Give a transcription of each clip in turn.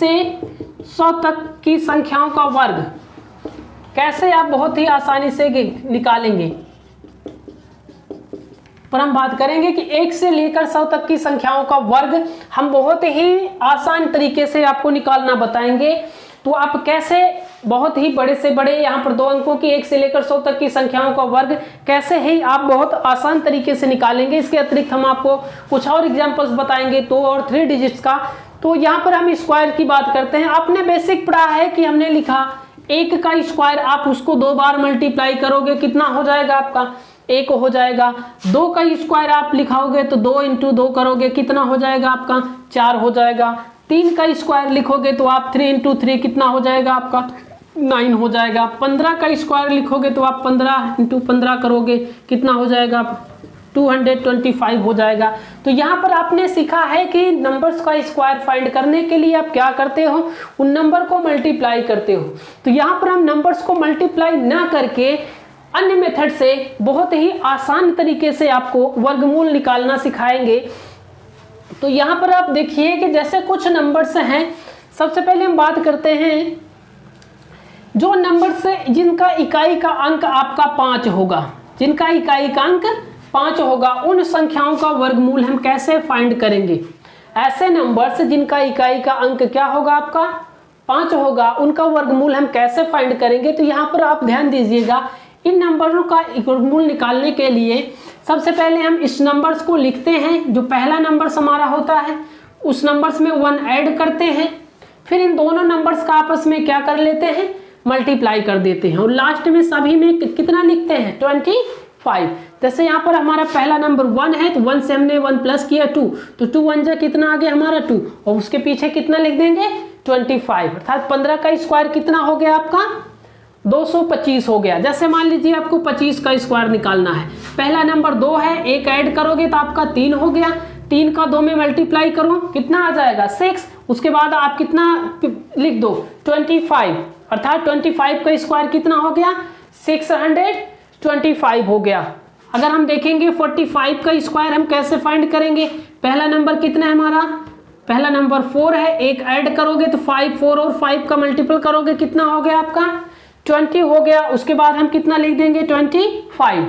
से 100 तक की संख्याओं का वर्ग कैसे आप बहुत ही आसानी से निकालेंगे। पर हम बात करेंगे कि 1 से लेकर 100 तक की संख्याओं का वर्ग हम बहुत ही आसान तरीके से आपको निकालना बताएंगे। तो आप कैसे बहुत ही बड़े से बड़े यहाँ पर 2 अंकों की 1 से लेकर 100 तक की संख्याओं का वर्ग कैसे ही आप बहुत आसान तरीके से निकालेंगे। इसके अतिरिक्त हम आपको कुछ और एग्जांपल्स बताएंगे 2 और 3 डिजिट्स का। तो यहाँ पर हम स्क्वायर की बात करते हैं। आपने बेसिक पढ़ा है कि हमने लिखा 1 का स्क्वायर, आप उसको 2 बार मल्टीप्लाई करोगे कितना हो जाएगा आपका 1 हो जाएगा। 2 का स्क्वायर आप लिखाओगे तो 2 × 2 करोगे कितना हो जाएगा आपका 4 हो जाएगा। 3 का स्क्वायर लिखोगे तो आप 3 × 3 कितना हो जाएगा आपका 9 हो जाएगा। 15 का स्क्वायर लिखोगे तो आप 15 × 15 करोगे कितना हो जाएगा 225 हो जाएगा। तो यहाँ पर आपने सीखा है कि नंबर्स का स्क्वायर फाइंड करने के लिए आप क्या करते हो, उन नंबर को मल्टीप्लाई करते हो। तो यहाँ पर हम नंबर्स को मल्टीप्लाई ना करके अन्य मेथड से बहुत ही आसान तरीके से आपको वर्गमूल निकालना सिखाएंगे। तो यहाँ पर आप देखिए कि जैसे कुछ नंबर्स हैं, सबसे पहले हम बात करते हैं जो नंबर्स जिनका इकाई का अंक आपका 5 होगा, जिनका इकाई का अंक 5 होगा, उन संख्याओं का वर्गमूल हम कैसे फाइंड करेंगे। ऐसे नंबर्स जिनका इकाई का अंक क्या होगा आपका 5 होगा, उनका वर्गमूल हम कैसे फाइंड करेंगे। तो यहाँ पर आप ध्यान दीजिएगा, इन नंबरों का वर्गमूल निकालने के लिए सबसे पहले हम इस नंबर्स को लिखते हैं। जो पहला नंबर्स हमारा होता है उस नंबर्स में 1 ऐड करते हैं, फिर इन दोनों नंबर्स का आपस में क्या कर लेते हैं मल्टीप्लाई कर देते हैं, और लास्ट में सभी में कितना लिखते हैं 25। जैसे यहाँ पर हमारा पहला नंबर 1 है तो 1 से हमने 1 प्लस किया 2, तो 2 1 जा कितना आ गया हमारा 2, और उसके पीछे कितना लिख देंगे 25, अर्थात 15 का स्क्वायर कितना हो गया आपका 225 हो गया। जैसे मान लीजिए आपको 25 का स्क्वायर निकालना है, पहला नंबर 2 है, 1 ऐड करोगे तो आपका 3 हो गया, 3 का 2 में मल्टीप्लाई करो कितना आ जाएगा 6, उसके बाद आप कितना लिख दो 25, अर्थात 25 का स्क्वायर कितना हो गया 625 हो गया। अगर हम देखेंगे 45 का स्क्वायर हम कैसे फाइंड करेंगे, पहला नंबर कितना है हमारा, पहला नंबर 4 है, 1 ऐड करोगे तो 5, 4 और 5 का मल्टीपल करोगे कितना हो गया आपका 20 हो गया, उसके बाद हम कितना लिख देंगे 25।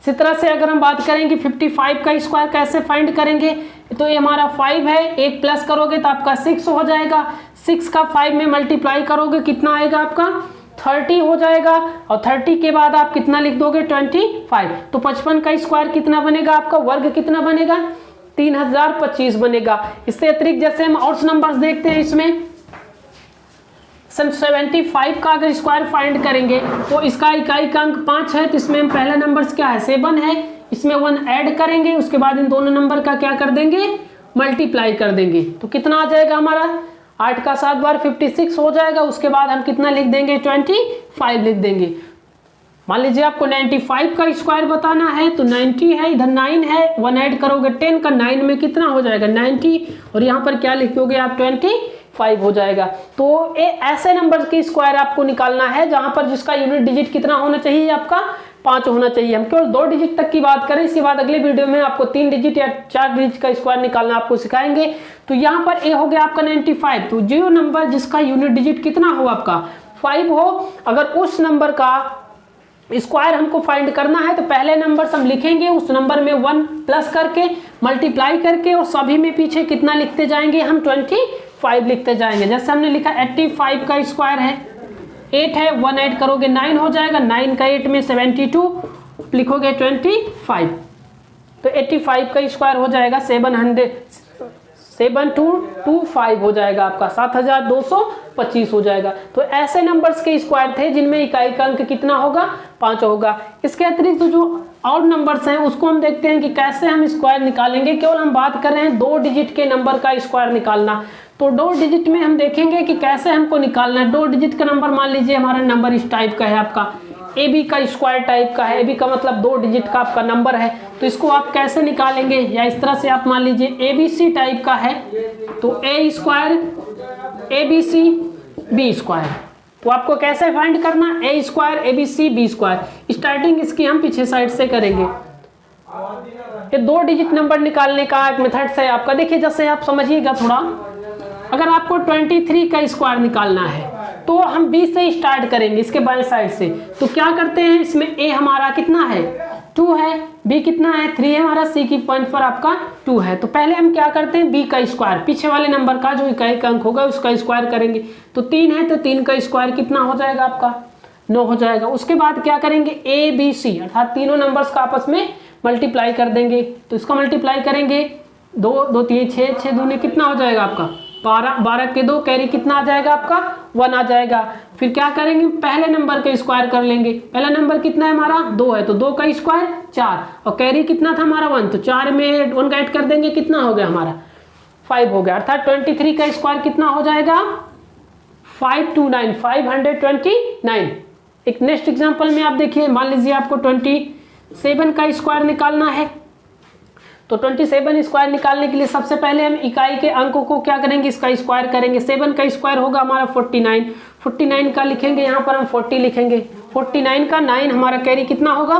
इसी तरह से अगर हम बात करेंगे 55 का स्क्वायर कैसे फाइंड करेंगे, तो ये हमारा 5 है, 1 प्लस करोगे तो आपका 6 हो जाएगा, 6 का 5 में मल्टीप्लाई करोगे कितना आएगा आपका 30 हो जाएगा, और 30 के बाद आप कितना लिख दोगे 25। तो 55 का स्क्वायर कितना बनेगा आपका, वर्ग कितना बनेगा 3025 बनेगा। इससे अतिरिक्त जैसे हम और नंबर्स देखते हैं, इसमें 75 का अगर स्क्वायर फाइंड करेंगे तो इसका इकाई का अंक 5 है, तो इसमें हम पहला नंबर क्या है 7 है, इसमें 1 ऐड करेंगे, उसके बाद इन दोनों नंबर का क्या कर देंगे मल्टीप्लाई कर देंगे, तो कितना आ जाएगा हमारा 8 का 7 बार 56 हो जाएगा। उसके बाद हम कितना लिख देंगे 25 लिख देंगे। मान लीजिए आपको 95 का स्क्वायर बताना है, तो 90 है, इधर 9 है, 1 ऐड करोगे 10 का 9 में कितना हो जाएगा 90, और यहाँ पर क्या लिखोगे आप 25 हो जाएगा। तो ये ऐसे नंबर की स्क्वायर आपको निकालना है जहां पर जिसका यूनिट डिजिट कितना होना चाहिए आपका 5 होना चाहिए। हम केवल 2 डिजिट तक की बात करें, इसके बाद अगले वीडियो में आपको 3 डिजिट या 4 डिजिट का स्क्वायर निकालना आपको सिखाएंगे। तो यहाँ पर ए हो गया आपका 95, तो जो नंबर जिसका यूनिट डिजिट कितना हो आपका 5 हो, अगर उस नंबर का स्क्वायर हमको फाइंड करना है तो पहले नंबर हम लिखेंगे, उस नंबर में 1 प्लस करके मल्टीप्लाई करके, और सभी में पीछे कितना लिखते जाएंगे हम 25 लिखते जाएंगे। जैसे हमने लिखा 85 का स्क्वायर है 8 है, 1 ऐड करोगे 9 हो जाएगा, 9 का 8 में 72 लिखोगे 25, तो 85 का स्क्वायर हो जाएगा 7225 हो जाएगा आपका 7225 हो जाएगा। तो ऐसे नंबर्स के स्क्वायर थे जिनमें इकाई का अंक कितना होगा 5 होगा। इसके अतिरिक्त जो और नंबर्स हैं उसको हम देखते हैं कि कैसे हम स्क्वायर निकालेंगे। केवल हम बात कर रहे हैं 2 डिजिट के नंबर का स्क्वायर निकालना, तो 2 डिजिट में हम देखेंगे कि कैसे हमको निकालना है। 2 डिजिट का नंबर मान लीजिए हमारा नंबर इस टाइप का है, आपका ए बी का स्क्वायर टाइप का है, ए बी का मतलब 2 डिजिट का आपका नंबर है, तो इसको आप कैसे निकालेंगे, या इस तरह से आप मान लीजिए ए बी सी टाइप का है, तो A square A B C B square, तो आपको कैसे फाइंड करना A square A B C B square. Starting इसकी हम पीछे साइड से करेंगे। ये 2 डिजिट नंबर निकालने का एक मेथड है आपका। देखिए जैसे आप समझिएगा थोड़ा, अगर आपको 23 का स्क्वायर निकालना है तो हम 20 से स्टार्ट करेंगे इसके बाएं साइड से। तो क्या करते हैं, इसमें ए हमारा कितना है 2 है, बी कितना है 3 है हमारा, सी की पॉइंट पर आपका 2 है। तो पहले हम क्या करते हैं बी का स्क्वायर, पीछे वाले नंबर का जो इकाई का अंक होगा उसका स्क्वायर करेंगे। तो 3 है तो 3 का स्क्वायर कितना हो जाएगा आपका 9 हो जाएगा। उसके बाद क्या करेंगे ए बी सी अर्थात तीनों नंबर्स का आपस में मल्टीप्लाई कर देंगे। तो इसका मल्टीप्लाई करेंगे 2 2 3 6 6 दूने कितना हो जाएगा आपका 12, 12 के 2 कैरी कितना आ जाएगा आपका 1 आ जाएगा। फिर क्या करेंगे पहले नंबर का स्क्वायर कर लेंगे। पहला नंबर कितना है हमारा 2 है तो 2 का स्क्वायर 4 और कैरी कितना था हमारा 1, तो 4 में 1 का ऐड कर देंगे कितना हो गया हमारा 5 हो गया। अर्थात 23 का स्क्वायर कितना हो जाएगा 529 529। एक नेक्स्ट एग्जांपल में आप देखिए, मान लीजिए आपको 27 का स्क्वायर निकालना है। तो 27 स्क्वायर निकालने के लिए सबसे पहले हम इकाई के अंकों को क्या करेंगे इसका स्क्वायर करेंगे। 7 का स्क्वायर होगा हमारा 49, 49 का लिखेंगे यहाँ पर हम 40 लिखेंगे, 49 का 9 हमारा कैरी कितना होगा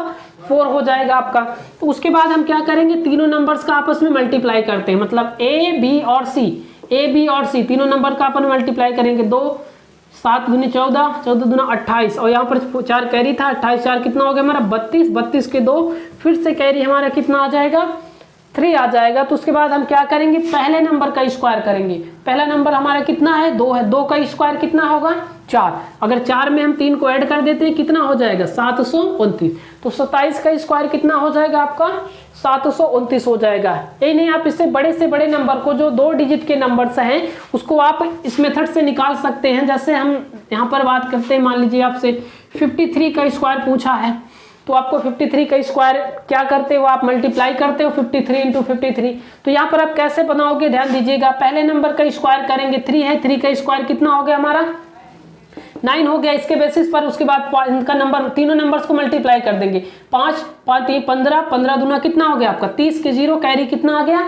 4 हो जाएगा आपका। तो उसके बाद हम क्या करेंगे तीनों नंबर्स का आपस में मल्टीप्लाई करते हैं, मतलब ए बी और सी, ए बी और सी तीनों नंबर का अपन मल्टीप्लाई करेंगे। 2 7 दूनी 14, 14 दूना 28 और यहाँ पर 4 कैरी था, 28 4 कितना हो गया हमारा 32, 32 के 2 फिर से कैरी हमारा कितना आ जाएगा 3 आ जाएगा। तो उसके बाद हम क्या करेंगे पहले नंबर का स्क्वायर करेंगे। पहला नंबर हमारा कितना है 2 है, 2 का स्क्वायर कितना होगा 4, अगर 4 में हम 3 को ऐड कर देते हैं कितना हो जाएगा 729। तो 27 का स्क्वायर कितना हो जाएगा आपका 729 हो जाएगा। यही नहीं, आप इससे बड़े नंबर को जो 2 डिजिट के नंबर्स हैं उसको आप इस मेथड से निकाल सकते हैं। जैसे हम यहाँ पर बात करते हैं, मान लीजिए आपसे 53 का स्क्वायर पूछा है तो आपको 53 का स्क्वायर क्या करते हो आप मल्टीप्लाई करते हो 53 इंटू 53। तो यहाँ पर आप कैसे बनाओगे ध्यान दीजिएगा, पहले नंबर का स्क्वायर करेंगे 3 है, 3 का स्क्वायर कितना हो गया हमारा 9 हो गया। इसके बेसिस पर उसके बाद इनका नंबर तीनों नंबर्स को मल्टीप्लाई कर देंगे। 5 5 15, 15 दूना कितना हो गया आपका 30 के 0 कैरी कितना आ गया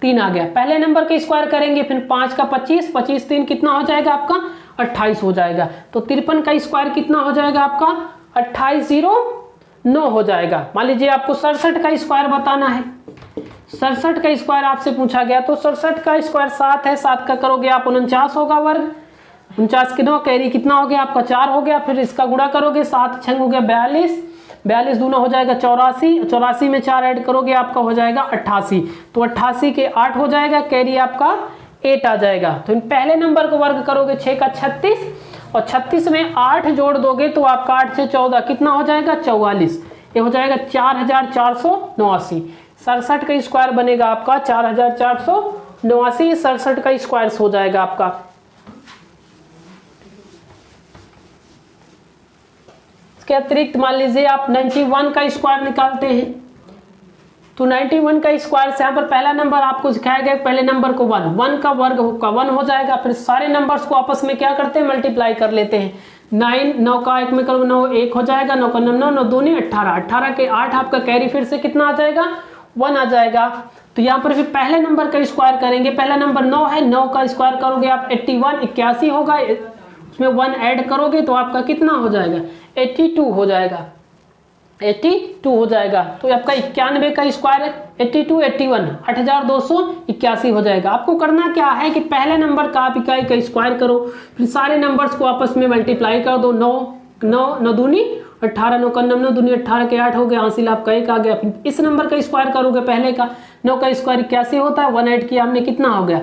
3 आ गया। पहले नंबर का स्क्वायर करेंगे, फिर 5 का 25, 25 3 कितना हो जाएगा आपका 28 हो जाएगा। तो 53 का स्क्वायर कितना हो जाएगा आपका 28 0 9 हो जाएगा। मान लीजिए आपको 67 का स्क्वायर बताना है, 67 का स्क्वायर आपसे पूछा गया तो 67 का स्क्वायर 7 है, 7 का करोगे आप 49 होगा वर्ग, 49 के 9 कैरी कितना हो गया आपका 4 हो गया। फिर इसका गुणा करोगे 7 छंग हो गया 42, 42 दूना हो जाएगा 84, 84 में 4 ऐड करोगे आपका हो जाएगा 88। तो 88 के 8 हो जाएगा, कैरी आपका 8 आ जाएगा। तो पहले नंबर को वर्ग करोगे 6 का 36 और 36 में 8 जोड़ दोगे तो आपका 8 से 14 कितना हो जाएगा 44, ये हो जाएगा 4489। 67 का स्क्वायर बनेगा आपका 4489, 67 का स्क्वायर हो जाएगा आपका। इसके अतिरिक्त मान लीजिए आप 91 का स्क्वायर निकालते हैं। तो 91 का स्क्वायर से यहाँ पर पहला नंबर आपको सिखाया गया, पहले नंबर को 1, 1 का वर्ग का 1 हो जाएगा। फिर सारे नंबर्स को आपस में क्या करते हैं मल्टीप्लाई कर लेते हैं। 9 9 का 1 में करोगे 9 1 हो जाएगा, 9 का 9 9 9 दूनी 18, 18 के 8 आपका कैरी फिर से कितना आ जाएगा 1 आ जाएगा। तो यहाँ पर फिर पहले नंबर का स्क्वायर करेंगे, पहला नंबर 9 है, 9 का स्क्वायर करोगे आप 81 81 होगा, उसमें 1 ऐड करोगे तो आपका कितना हो जाएगा 82 हो जाएगा, 82 हो जाएगा। तो आपका 91 का स्क्वायर है 82 81 8281 हो जाएगा। आपको करना क्या है कि पहले नंबर का आप इकाई का स्क्वायर करो, फिर सारे नंबर्स को आपस में मल्टीप्लाई कर दो। 9 9 9 दूनी 18, 9 का 9 दूनी 18 के 8 हो गया, हासिल आपका 1 आ गया। फिर इस नंबर का स्क्वायर करोगे पहले का, 9 का स्क्वायर 81 होता है, 1 ऐड किया हमने कितना हो गया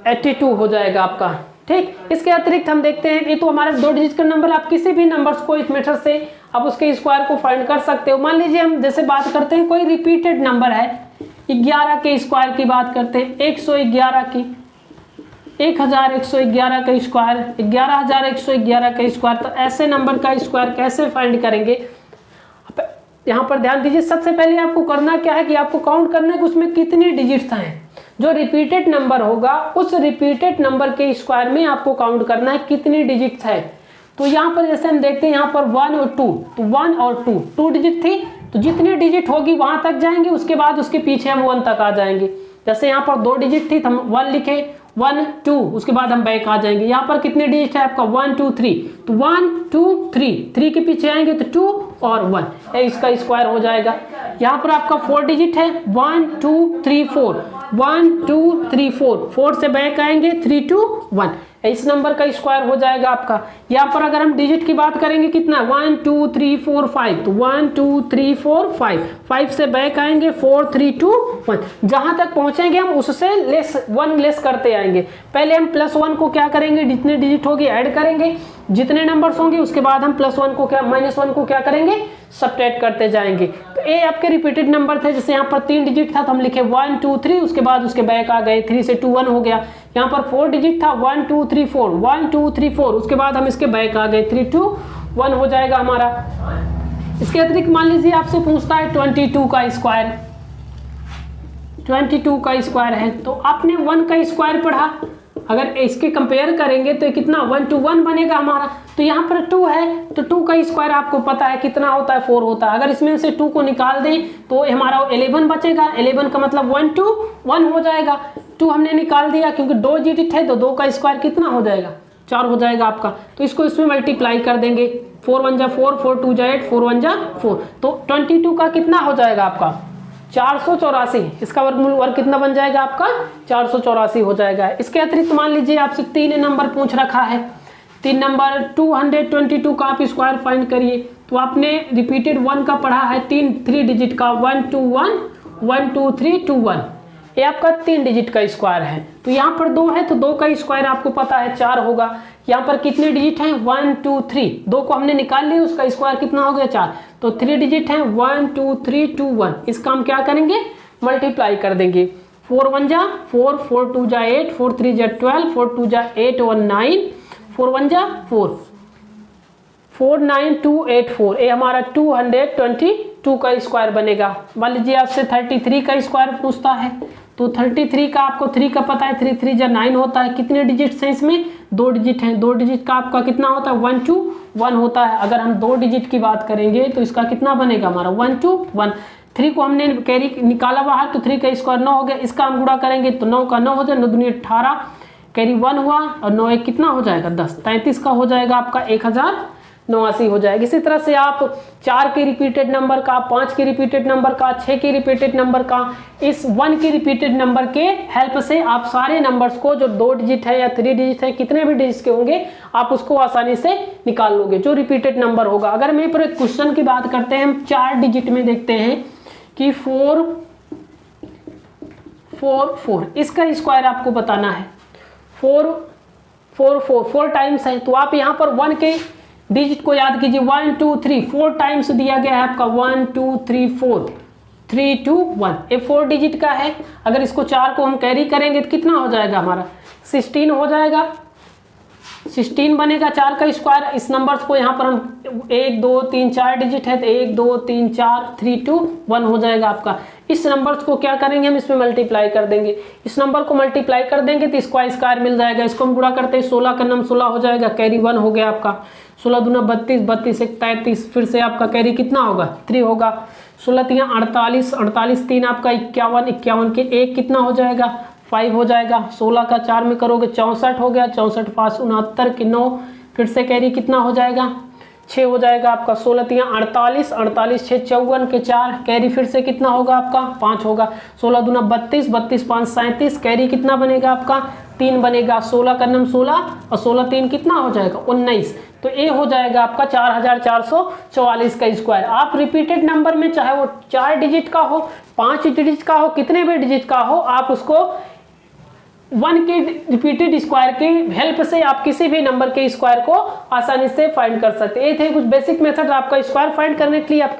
82 हो जाएगा आपका। ठीक, इसके अतिरिक्त हम देखते हैं ये तो हमारे 2 डिजिट का नंबर, आप किसी भी नंबर्स को इस मेथड से आप उसके स्क्वायर को फाइंड कर सकते हो। मान लीजिए हम जैसे बात करते हैं कोई रिपीटेड नंबर है, 11 के स्क्वायर की बात करते हैं, 111 की, 1111 का स्क्वायर, 11111 का स्क्वायर। तो ऐसे नंबर का स्क्वायर कैसे फाइंड करेंगे, यहाँ पर ध्यान दीजिए। सबसे पहले आपको करना क्या है कि आपको काउंट करना है कि उसमें कितनी डिजिट्स हैं। जो रिपीटेड नंबर होगा उस रिपीटेड नंबर के स्क्वायर में आपको काउंट करना है कितनी डिजिट्स है। तो यहाँ पर जैसे हम देखते हैं यहाँ पर 1 और 2, तो 1 और 2 डिजिट थी, तो जितनी डिजिट होगी वहां तक जाएंगे, उसके बाद उसके पीछे हम 1 तक आ जाएंगे। जैसे यहाँ पर 2 डिजिट थी तो हम 1 लिखे, 1 2, उसके बाद हम बैक आ जाएंगे। यहाँ पर कितने डिजिट है आपका 1 2 3, तो 1 2 3 के पीछे आएंगे तो 2 और 1, इसका स्क्वायर हो जाएगा। यहाँ पर आपका 4 डिजिट है 1 2 3 4, 1 2 3 4, 4 से बैक आएंगे 3 2 1, इस नंबर का स्क्वायर हो जाएगा आपका। यहाँ पर अगर हम डिजिट की बात करेंगे कितना 1 2 3 4 5, तो 1 2 3 4 5, 5 से बैक आएंगे 4 3 2 1, जहां तक पहुंचेंगे हम उससे लेस 1 लेस करते आएंगे। पहले हम +1 को क्या करेंगे, जितने डिजिट होगी ऐड करेंगे, जितने नंबर्स होंगे उसके बाद हम +1 को क्या -1 को क्या करेंगे, सब्ट्रैक्ट करते जाएंगे। तो ये आपके रिपीटेड नंबर थे, जैसे यहाँ पर 3 डिजिट था तो हम लिखे 1 2 3, उसके बाद उसके बैक आ गए 3 से 2 1 हो गया। यहाँ पर 4 डिजिट था 1 2 3 4, 1 2 3 4, उसके बाद हम इसके बैक आ गए 3 2 1 हो जाएगा हमारा। इसके अतिरिक्त मान लीजिए आपसे पूछता है 22 का स्क्वायर, 22 का स्क्वायर है, तो आपने 1 का स्क्वायर पढ़ा, अगर इसके कंपेयर करेंगे तो कितना 1 to 1 बनेगा हमारा। तो यहाँ पर 2 है तो 2 का स्क्वायर आपको पता है कितना होता है, 4 होता है। अगर इसमें से 2 को निकाल दें तो हमारा 11 बचेगा, 11 का मतलब 1 to 1 हो जाएगा। 2 हमने निकाल दिया क्योंकि 2 डिजिट है तो 2 का स्क्वायर कितना हो जाएगा, 4 हो जाएगा आपका। तो इसको इसमें मल्टीप्लाई कर देंगे, 4 1 जा 4, 4 2 जा 8, 4 1 जा 4, तो 22 का कितना हो जाएगा आपका 484। इसका वर्गमूल कितना बन जाएगा आपका 484 हो जाएगा। इसके अतिरिक्त मान लीजिए आपसे 3 नंबर पूछ रखा है, 3 नंबर 222 का आप स्क्वायर फाइंड करिए। तो आपने रिपीटेड 1 का पढ़ा है, 3 डिजिट का 1 2 1 1 2 3 2 1, ये आपका 3 डिजिट का स्क्वायर है। तो यहाँ पर 2 है तो 2 का स्क्वायर आपको पता है 4 होगा। यहाँ पर कितने डिजिट हैं 1 2 3, 2 को हमने निकाल लिया, उसका स्क्वायर कितना हो गया 4, तो 3 डिजिट हैं 1 2 3 2 1, इसका हम क्या करेंगे मल्टीप्लाई कर देंगे। 4 1 जा 4, 4 2 जा 8, 4 3 जा 12, 4 2 जा 8 1 9, 4 1 जा 4, 4 9 2 8 4, ये हमारा 222 का स्क्वायर बनेगा। मान लीजिए आपसे 33 का स्क्वायर पूछता है, तो 33 का आपको 3 का पता है, 3 3 जा 9 होता है। कितने डिजिट हैं इसमें, 2 डिजिट हैं, 2 डिजिट का आपका कितना होता है 1 2 1 होता है। अगर हम 2 डिजिट की बात करेंगे तो इसका कितना बनेगा हमारा 1 2 1। 3 को हमने कैरी निकाला बाहर तो 3 का स्क्वायर 9 हो गया, इसका हम गुणा करेंगे तो 9 का 9 हो जाए, 9 दूनी 18, कैरी 1 हुआ और 9 1 कितना हो जाएगा 10, 33 का हो जाएगा आपका 1089 हो जाएगा। इसी तरह से आप 4 के रिपीटेड नंबर का, 5 के रिपीटेड नंबर का, 6 के रिपीटेड नंबर का, इस 1 के रिपीटेड नंबर के हेल्प से आप सारे नंबर्स को जो 2 डिजिट है या 3 डिजिट है, कितने भी डिजिट के होंगे आप उसको आसानी से निकाल लोगे जो रिपीटेड नंबर होगा। अगर मैं पर क्वेश्चन की बात करते हैं, हम 4 डिजिट में देखते हैं कि 4 4 4, इसका स्क्वायर आपको बताना है। 4 4 4 4 टाइम्स है, तो आप यहाँ पर 1 के डिजिट को याद कीजिए, 1 2 3 4 टाइम्स दिया गया है आपका 1 2 3 4 3 2 1, ये 4 डिजिट का है। अगर इसको 4 को हम कैरी करेंगे तो कितना हो जाएगा हमारा 16 हो जाएगा, 16 बनेगा 4 का स्क्वायर। इस नंबर्स को यहाँ पर हम 1 2 3 4 डिजिट है तो 1 2 3 4 3 2 1 हो जाएगा आपका। इस नंबर्स को क्या करेंगे हम इसमें मल्टीप्लाई कर देंगे, इस नंबर को मल्टीप्लाई कर देंगे तो इसका स्क्वायर मिल जाएगा। इसको हम गुणा करते हैं 16 का नाम 16 हो जाएगा, कैरी 1 हो गया आपका, 16 दूना 32, 32 1 33, फिर से आपका कैरी कितना होगा 3 होगा, 16 3 48, 48 3 आपका 51, 51 के 1 कितना हो जाएगा 5 हो जाएगा। 16 का 4 में करोगे 64 हो गया, 64 5 69 के 9, फिर से कैरी कितना हो जाएगा 6 हो जाएगा आपका। 16 3 48, 48 6 54 के 4, कैरी फिर से कितना होगा आपका 5 होगा। 16 दूना 32, 32 5 37, कैरी कितना बनेगा आपका 3 बनेगा। 16 का नाम 16 और 16 3 कितना हो जाएगा 19, तो ये हो जाएगा आपका 4444 का स्क्वायर। आप रिपीटेड नंबर में चाहे वो 4 डिजिट का हो, 5 डिजिट का हो, कितने भी डिजिट का हो, आप उसको 1 के रिपीटेड स्क्वायर की हेल्प से आप किसी भी नंबर के स्क्वायर को आसानी से फाइंड कर सकते हैं। ये थे कुछ बेसिक मेथड आपका स्क्वायर फाइंड करने के लिए। आपकी